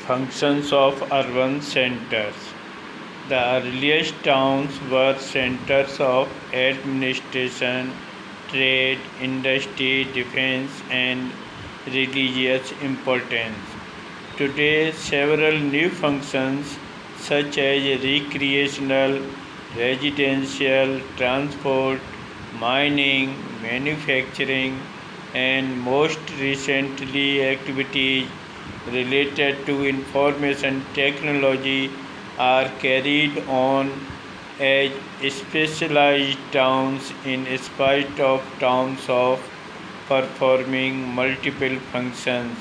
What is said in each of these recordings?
Functions of urban centers. The earliest towns were centers of administration, trade, industry, defense, and religious importance. Today, several new functions such as recreational, residential, transport, mining, manufacturing, and most recently activities related to information technology are carried on as specialized towns in spite of towns of performing multiple functions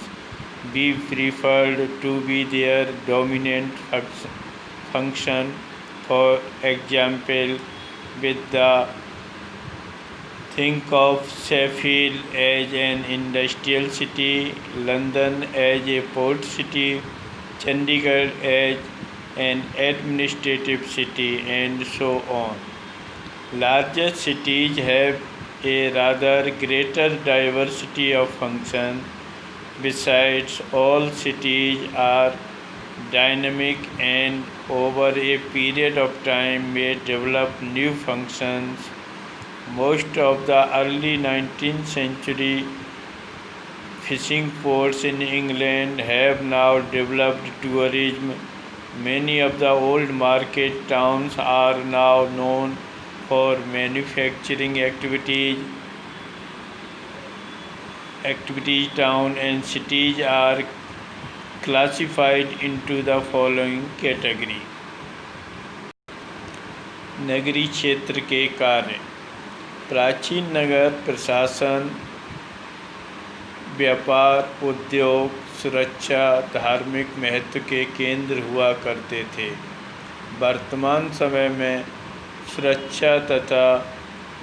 be preferred to be their dominant function. For example, with the think of Sheffield as an industrial city, London as a port city, Chandigarh as an administrative city, and so on. Larger cities have a rather greater diversity of functions. Besides, all cities are dynamic and over a period of time may develop new functions. Most of the early 19th century fishing ports in England have now developed tourism. Many of the old market towns are now known for manufacturing activities. Town and cities are classified into the following category. नगरीय क्षेत्र के कार्य. प्राचीन नगर प्रशासन, व्यापार, उद्योग, सुरक्षा, धार्मिक महत्व के केंद्र हुआ करते थे. वर्तमान समय में सुरक्षा तथा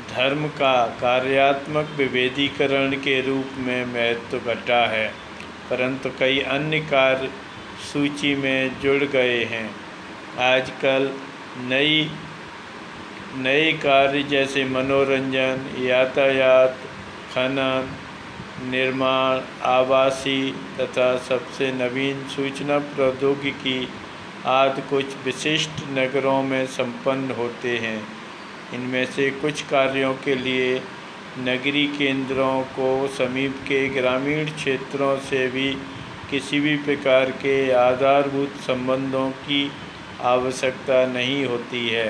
धर्म का कार्यात्मक विभेदीकरण के रूप में महत्व घटा है, परंतु कई अन्य कार्य सूची में जुड़ गए हैं. आजकल नए कार्य जैसे मनोरंजन, यातायात, खनन, निर्माण, आवासीय तथा सबसे नवीन सूचना प्रौद्योगिकी आदि कुछ विशिष्ट नगरों में संपन्न होते हैं. इनमें से कुछ कार्यों के लिए नगरीय केंद्रों को समीप के ग्रामीण क्षेत्रों से भी किसी भी प्रकार के आधारभूत संबंधों की आवश्यकता नहीं होती है.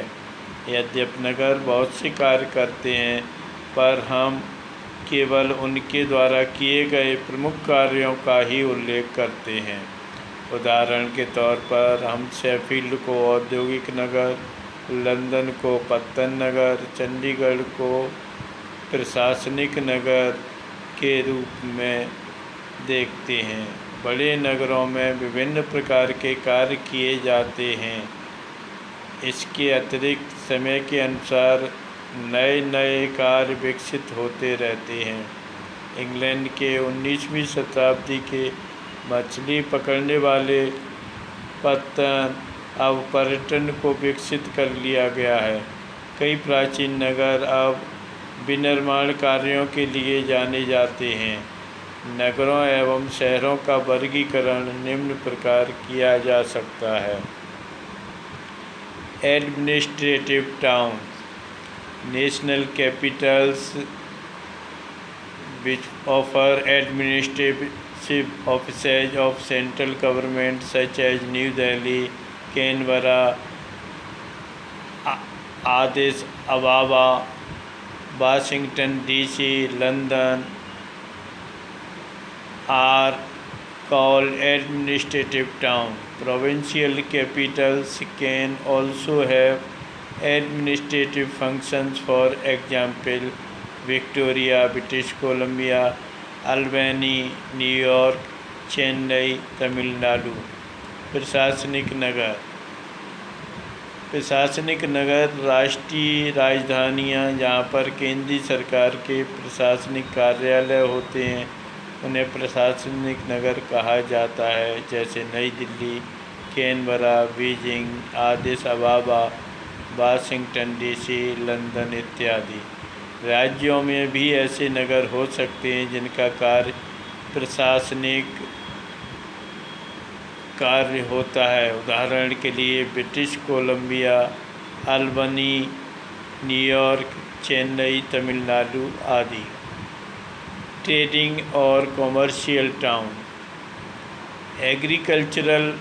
यद्यपि नगर बहुत से कार्य करते हैं, पर हम केवल उनके द्वारा किए गए प्रमुख कार्यों का ही उल्लेख करते हैं. उदाहरण के तौर पर हम शेफील्ड को औद्योगिक नगर, लंदन को पत्तन नगर, चंडीगढ़ को प्रशासनिक नगर के रूप में देखते हैं. बड़े नगरों में विभिन्न प्रकार के कार्य किए जाते हैं. इसके अतिरिक्त समय के अनुसार नए कार्य विकसित होते रहते हैं. इंग्लैंड के 19वीं शताब्दी के मछली पकड़ने वाले पत्तन अब पर्यटन को विकसित कर लिया गया है. कई प्राचीन नगर अब विनिर्माण कार्यों के लिए जाने जाते हैं. नगरों एवं शहरों का वर्गीकरण निम्न प्रकार किया जा सकता है. Administrative town. National Capitals which offer administrative offices of central government such as New Delhi, Canberra, Addis Ababa, Washington DC, London are called administrative town. Provincial capitals can also have administrative functions, for example, Victoria, British Columbia, Albany, New York, Chennai, Tamil Nadu. प्रशासनिक नगर. प्रशासनिक नगर राष्ट्रीय राजधानियाँ जहाँ पर केंद्रीय सरकार के प्रशासनिक कार्यालय होते हैं उन्हें प्रशासनिक नगर कहा जाता है, जैसे नई Delhi, Canberra, Beijing, आदिस अबाबा, Washington DC, London इत्यादि. राज्यों में भी ऐसे नगर हो सकते हैं जिनका कार्य प्रशासनिक कार्य होता है। उदाहरण के लिए British Columbia, Albany, New York, Chennai, Tamil Nadu आदि। ट्रेडिंग और commercial town. Agricultural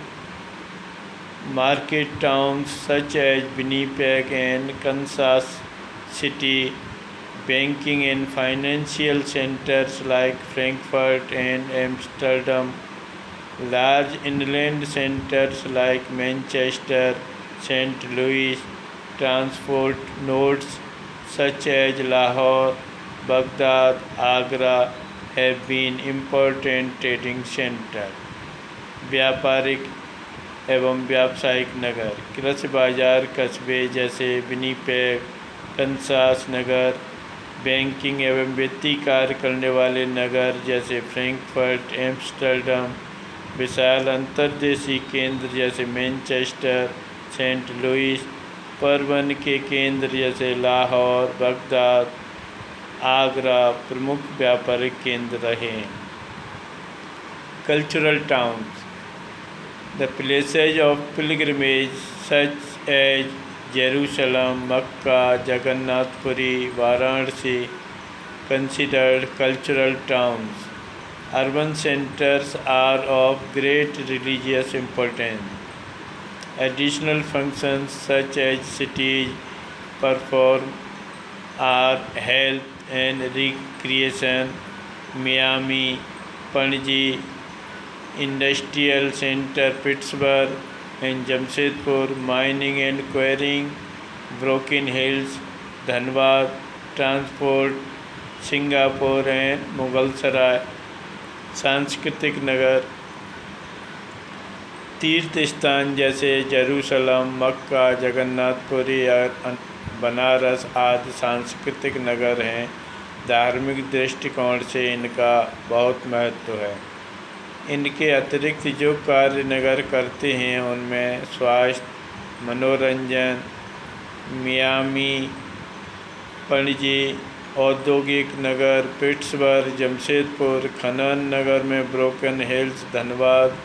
market towns such as Winnipeg and Kansas City, banking and financial centers like Frankfurt and Amsterdam, large inland centers like Manchester, St. Louis, transport nodes such as Lahore, Baghdad, Agra have been important trading centers. व्यापारिक एवं व्यावसायिक नगर। कृषि बाजार कस्बे जैसे Winnipeg, Kansas नगर। Banking एवं वित्तीय कार्य करने वाले नगर जैसे फ्रैंकफर्ट, एम्स्टर्डम। विशाल अंतर्देशीय केंद्र जैसे मैनचेस्टर, सेंट लुइस। परिवहन के केंद्र जैसे लाहौर, बगदाद, आगरा प्रमुख व्यापारिक केंद्र रहे। Cultural towns. The places of pilgrimage such as Jerusalem, Makkah, Jagannath Puri, Varanasi considered cultural towns. Urban centers are of great religious importance. Additional functions such as cities perform are health and recreation. Miami, Panaji, Industrial Center, Pittsburgh and Jamshedpur, mining and quarrying, Broken Hills, Dhanbad, transport, Singapore and Mughal Sarai। सांस्कृतिक नगर। तीर्थ स्थान जैसे Jerusalem, मक्का, जगन्नाथपुरी और बनारस आदि सांस्कृतिक नगर हैं। धार्मिक दृष्टिकोण से इनका बहुत महत्व है। इनके अतिरिक्त जो कार्य नगर करते हैं उनमें स्वास्थ्य, मनोरंजन, मियामी, पणजी, औद्योगिक नगर, पिट्सबर्ग, जमशेदपुर, खनन नगर में ब्रोकन हिल्स, धनबाद,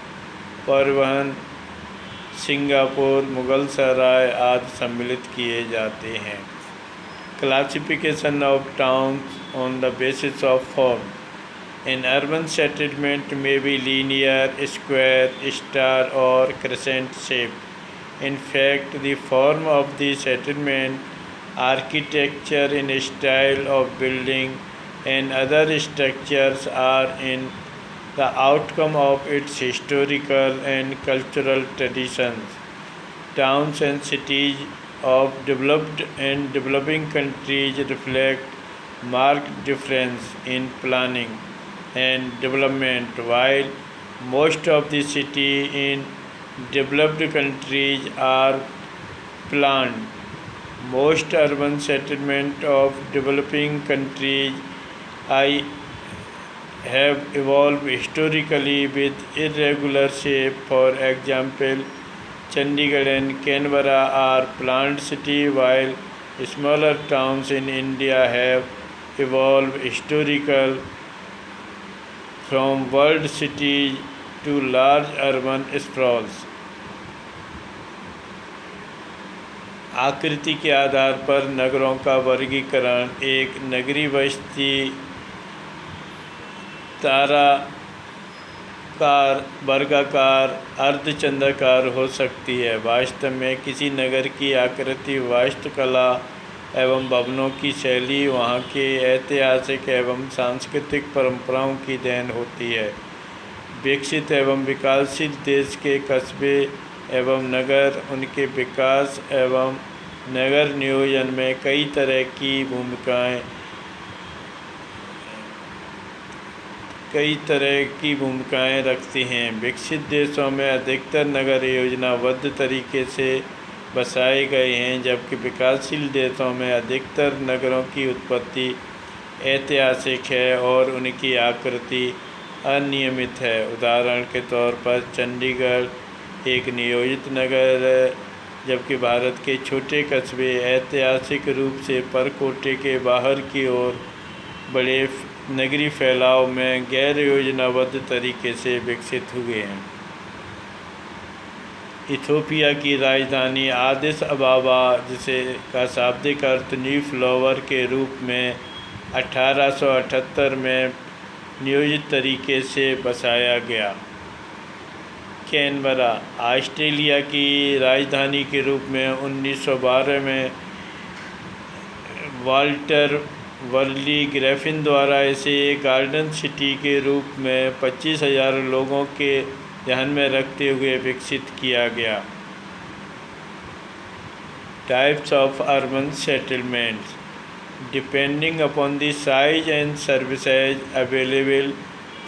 परिवहन, सिंगापुर, मुगल सराय आदि सम्मिलित किए जाते हैं। Classification of towns on the basis of form. An urban settlement may be linear, square, star or crescent shape. In fact, the form of the settlement, architecture in style of building and other structures are in the outcome of its historical and cultural traditions. Towns and cities of developed and developing countries reflect marked difference in planning and development. While most of the cities in developed countries are planned, most urban settlements of developing countries have evolved historically with irregular shape. For example, Chandigarh and Canberra are planned cities, while smaller towns in India have evolved historically from world cities to large urban sprawls। आकृति के आधार पर नगरों का वर्गीकरण। एक नगरीय बस्ती ताराकार, वर्गाकार, अर्धचंद्राकार हो सकती है। वास्तव में किसी नगर की आकृति वास्तुकला एवं भवनों की शैली वहाँ के ऐतिहासिक एवं सांस्कृतिक परंपराओं की देन होती है। विकसित एवं विकासशील देश के कस्बे एवं नगर उनके विकास एवं नगर नियोजन में कई तरह की भूमिकाएं रखती हैं। विकसित देशों में अधिकतर नगर योजनाबद्ध तरीके से बसाए गए हैं, जबकि विकासशील देशों में अधिकतर नगरों की उत्पत्ति ऐतिहासिक है और उनकी आकृति अनियमित है। उदाहरण के तौर पर चंडीगढ़ एक नियोजित नगर है, जबकि भारत के छोटे कस्बे ऐतिहासिक रूप से परकोटे के बाहर की ओर बड़े नगरीय फैलाव में गैर योजनाबद्ध तरीके से विकसित हुए हैं। इथोपिया की राजधानी आदिस अबाबा, जिसे का शाब्दिक अर्थ न्यू फ्लावर के रूप में 1878 में नियोजित तरीके से बसाया गया। कैनबरा ऑस्ट्रेलिया की राजधानी के रूप में 1912 में वाल्टर वर्ली ग्रिफिन द्वारा इसे एक गार्डन सिटी के रूप में 25,000 लोगों के ध्यान में रखते हुए विकसित किया गया। Types of urban settlements depending upon the size and services available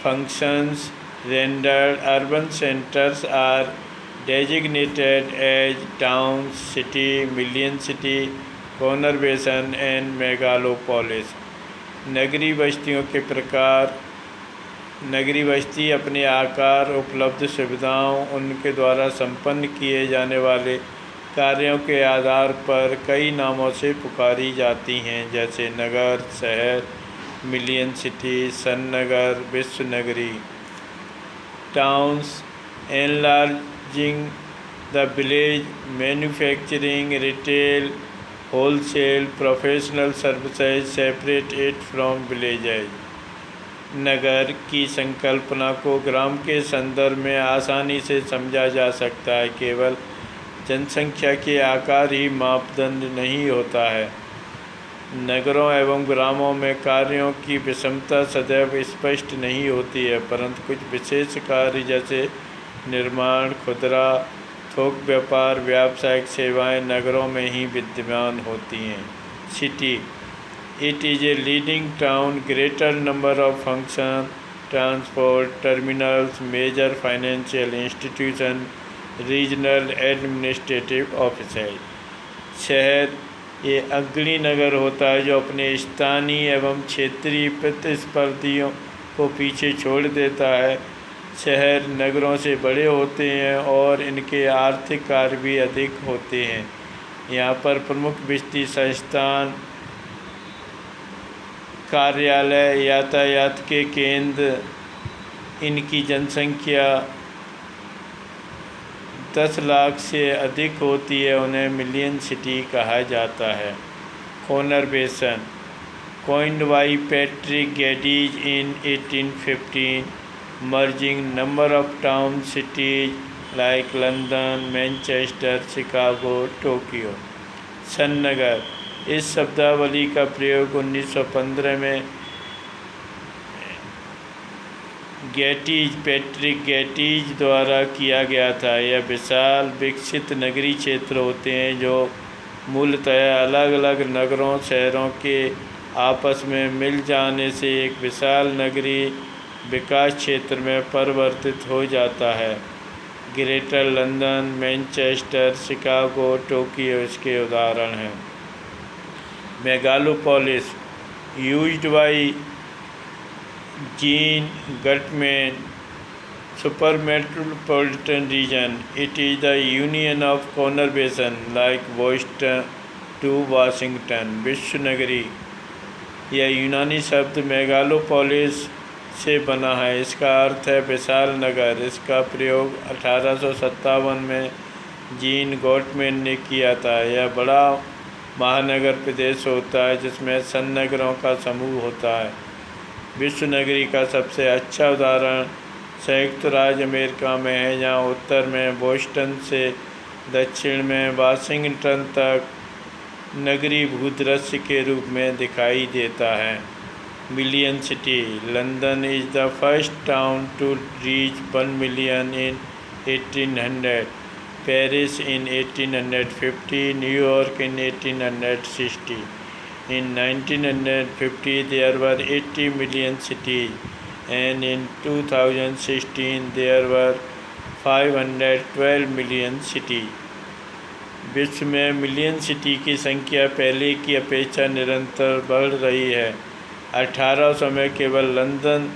functions rendered, urban centers are designated as towns, city, million city, conurbation and megalopolis। नगरीय बस्तियों के प्रकार। नगरीय बस्ती अपने आकार, उपलब्ध सुविधाओं, उनके द्वारा संपन्न किए जाने वाले कार्यों के आधार पर कई नामों से पुकारी जाती हैं, जैसे नगर, शहर, मिलियन सिटी, सन नगर, विश्व नगरी। Towns enlarging the village, manufacturing, retail, wholesale, professional services separate it from villages। नगर की संकल्पना को ग्राम के संदर्भ में आसानी से समझा जा सकता है। केवल जनसंख्या के आकार ही मापदंड नहीं होता है। नगरों एवं ग्रामों में कार्यों की विषमता सदैव स्पष्ट नहीं होती है, परंतु कुछ विशेष कार्य जैसे निर्माण, खुदरा, थोक व्यापार, व्यावसायिक सेवाएं नगरों में ही विद्यमान होती हैं। City it is a leading town, greater number of function, transport, terminals, major financial institution, regional administrative offices. शहर ये अग्रणी नगर होता है जो अपने स्थानीय एवं क्षेत्रीय प्रतिस्पर्धियों को पीछे छोड़ देता है। शहर नगरों से बड़े होते हैं और इनके आर्थिक कार्य भी अधिक होते हैं। यहाँ पर प्रमुख बस्ती संस्थान, कार्यालय, यातायात के केंद्र, इनकी जनसंख्या 10 लाख से अधिक होती है, उन्हें मिलियन सिटी कहा जाता है। कोनरबेशन coined by Patrick Geddes in 1815, merging number of town cities like London, Manchester, Chicago, Tokyo। सन नगर इस शब्दावली का प्रयोग 1915 में पैट्रिक गेटीज द्वारा किया गया था। यह विशाल विकसित नगरीय क्षेत्र होते हैं जो मूलतः अलग अलग नगरों, शहरों के आपस में मिल जाने से एक विशाल नगरीय विकास क्षेत्र में परिवर्तित हो जाता है। Greater London, Manchester, Chicago, Tokyo इसके उदाहरण हैं। Megalopolis used by Jean Gutman, super metropolitan region। It is the union of conurbation like Boston to Washington। विश्व नगरी यह यूनानी शब्द मेगालोपोलिस से बना है। इसका अर्थ है विशाल नगर। इसका प्रयोग 1857 में जीन गॉटमैन ने किया था। यह बड़ा महानगर प्रदेश होता है जिसमें सन नगरों का समूह होता है। विश्व नगरी का सबसे अच्छा उदाहरण संयुक्त राज्य अमेरिका में है, जहाँ उत्तर में बोस्टन से दक्षिण में वाशिंगटन तक नगरीय भूदृश्य के रूप में दिखाई देता है। Million city London is the first town to reach 1 million in 1800, Paris in 1850, New York in 1860। In 1950 there were 80 million cities and in 2016 there were 512 million cities। विश्व में मिलियन सिटी की संख्या पहले की अपेक्षा निरंतर बढ़ रही है। 1800 में केवल लंदन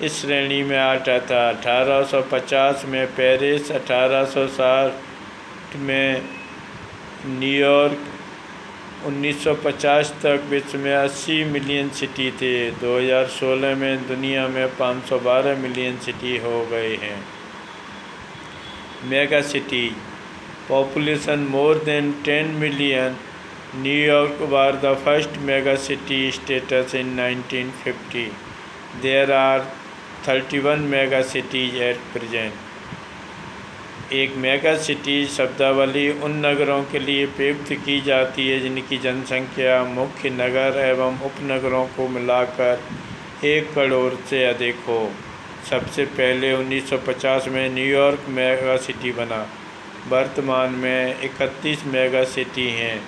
इस श्रेणी में आता था, 1850 में पेरिस, 1860 में न्यूयॉर्क, 1950 तक विश्व में 80 मिलियन सिटी थे। 2016 में दुनिया में 512 मिलियन सिटी हो गए हैं। Mega city population more than 10 million. New York was the first mega city status in 1950. There are 31 mega cities at present. एक मेगा सिटी शब्दावली उन नगरों के लिए प्रयुक्त की जाती है जिनकी जनसंख्या मुख्य नगर एवं उपनगरों को मिलाकर 1 करोड़ से अधिक हो। सबसे पहले 1950 में न्यूयॉर्क मेगा सिटी बना। वर्तमान में 31 मेगा सिटी हैं।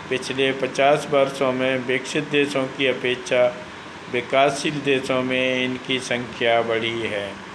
पिछले 50 वर्षों में विकसित देशों की अपेक्षा विकासशील देशों में इनकी संख्या बढ़ी है।